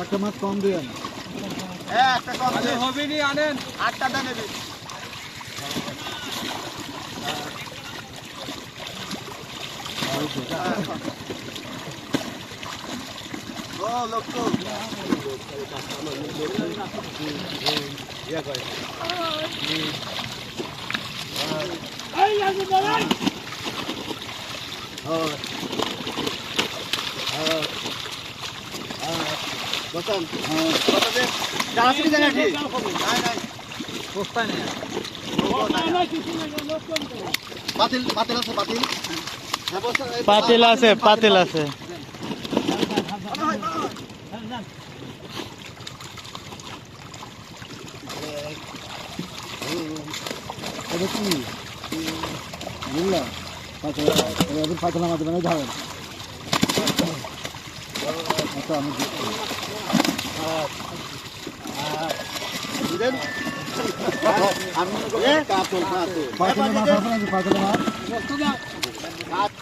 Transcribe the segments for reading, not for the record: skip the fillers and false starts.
একটা মাছ কম দিবেন। একটা কম হবে নি, আনেন 8টা দেন নেবে। ও লোক তো ইয়া করে এই লাগু বলাই বসন কত দে 40 টাকা ঠিক নাই নাই সস্তা নেই পাতিল পাতিল আছে পাতিল হ্যাঁ বসন পাতিল আছে পাতিল আছে এটা কি বুঝলা পাতলা মাছ মানে ধরেন আচ্ছা আমি দিবেন আমি কাতল কাতল পাতলা মাছ আছে নাকি পাতলা মাছ কত দাও হাত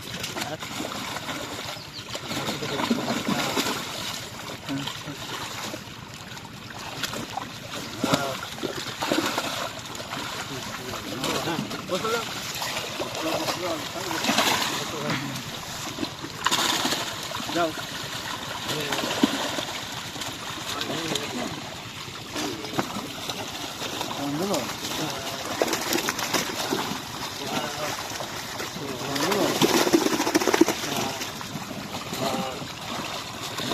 যাও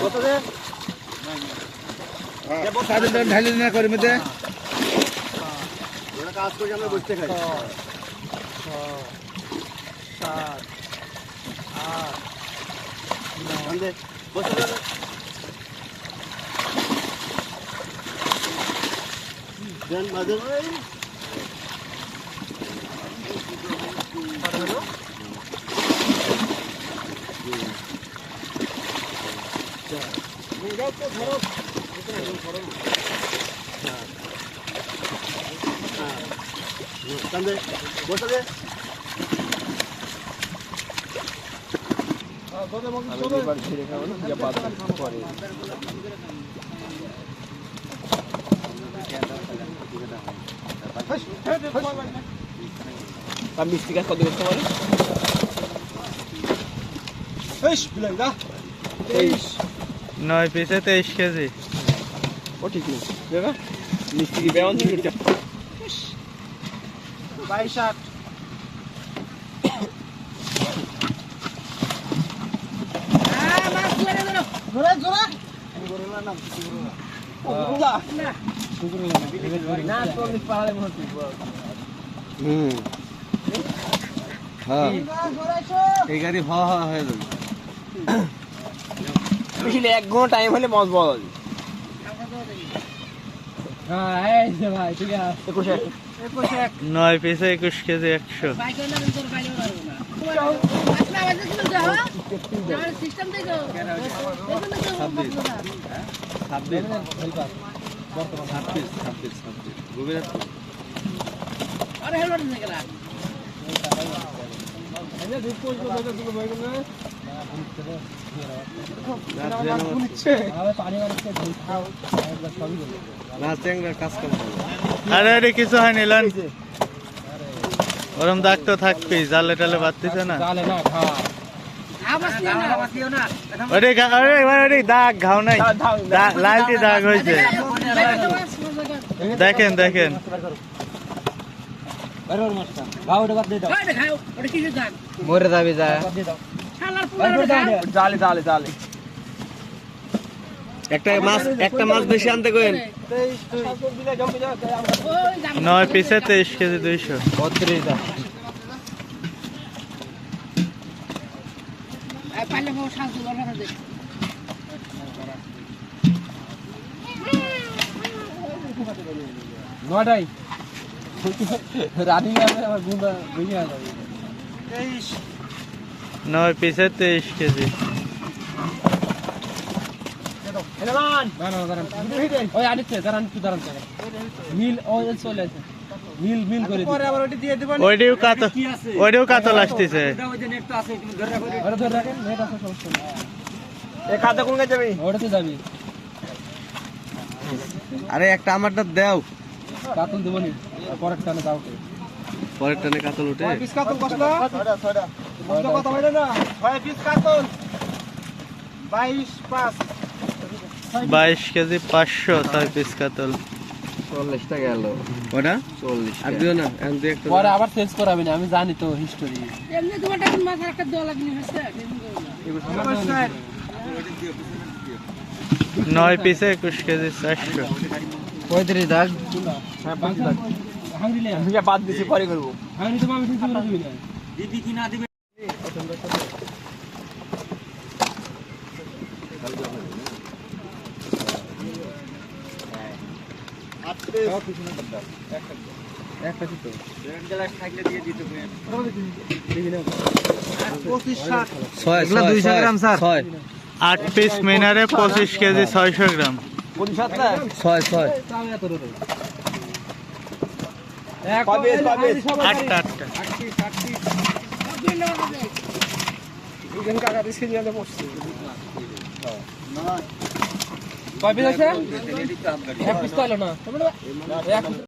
কত দে ঢালি না করে মধ্যে ওরা কাজ করে আমরা বসতে খাই 7 8 9 বসে যাবে দেন মাঝে ওই বসে দে মিষ্টি গাছ কত করতে পারে 9 পিসে 23 কেজি ও ঠিক নেই মিষ্টি কি বেমন ছিল 22 8 এই গাড়ি হয়ে যাবে 1 ঘন্টা টাইম হলে মাছ বল হ্যাঁ ভাই ঠিক আছে 9 পিসে 21 কেজি 100 আরে কিছু হয়নি লান ওরম দাগ তো থাকবেই জালে টালে বাড়তেছে না দাগ ঘাও নাই লালটি দাগ হয়েছে দেখেন দেখেন মরে যাবে যায় জালে জালে জালে একটা মাছ বেশি আনতে কইেন 9 পিসে 23 কেজি 200 32 দা এই পালে মো শান্ত লড়া দে নটাই রানিং আছে আমার গুন্ডা বেরিয়ে আসবে 9 পিসে 23 কেজি ওই আনিচ্ছে দাঁড়ান একটু দাঁড়ান মিল ওই চলে আছে মিল মিল করে পরে আবার ওটা দিয়ে দেবেন ওইটাও কাতল আসতেছে ওটা ধরে রাখেন নেট আছে সমস্যা নেই এ খাতা কোন যাবে ওটাতে যাবি আরে একটা আমারটা দাও কাতল দেবো নি পরের টানে দাও পরের টানে কাতল উঠে পিস কাতল কষ্ট ছয়টা কষ্ট কত হইলো না 6 পিস কাতল 22 5 22 কেজি 500 6 পিস কাতল 40 টাকা গেল ওটা 40 আর দিও না এখন দুই একটা পরে আবার চেঞ্জ করাবি না আমি জানি তো হিস্টোরি এমনি তোমার টাকা মাথা একটা দেওয়া লাগনি হয়েছে নমস্কার 9 পিসে 21 কেজি 400 35 দাগ হাঙ্গি লে আমি বাদ দিছি পরে করব হাঙ্গি তো আমি কিছু করে দিবি না দিদি কি না দিবে একটা দিতে গ্লাস থাকলে দিয়ে দিতে হবে দেখি না 25 60 6 এগুলা 200 গ্রাম, স্যার। 8 পিস মিনারে 25 কেজি 600 গ্রাম 27 না 6 তাও এত রে কবে কবে 8টা দুজন কাকা রিস্কে নিয়ে আলে পড়ছে কয় পিস আছে এক পিস তো হলো না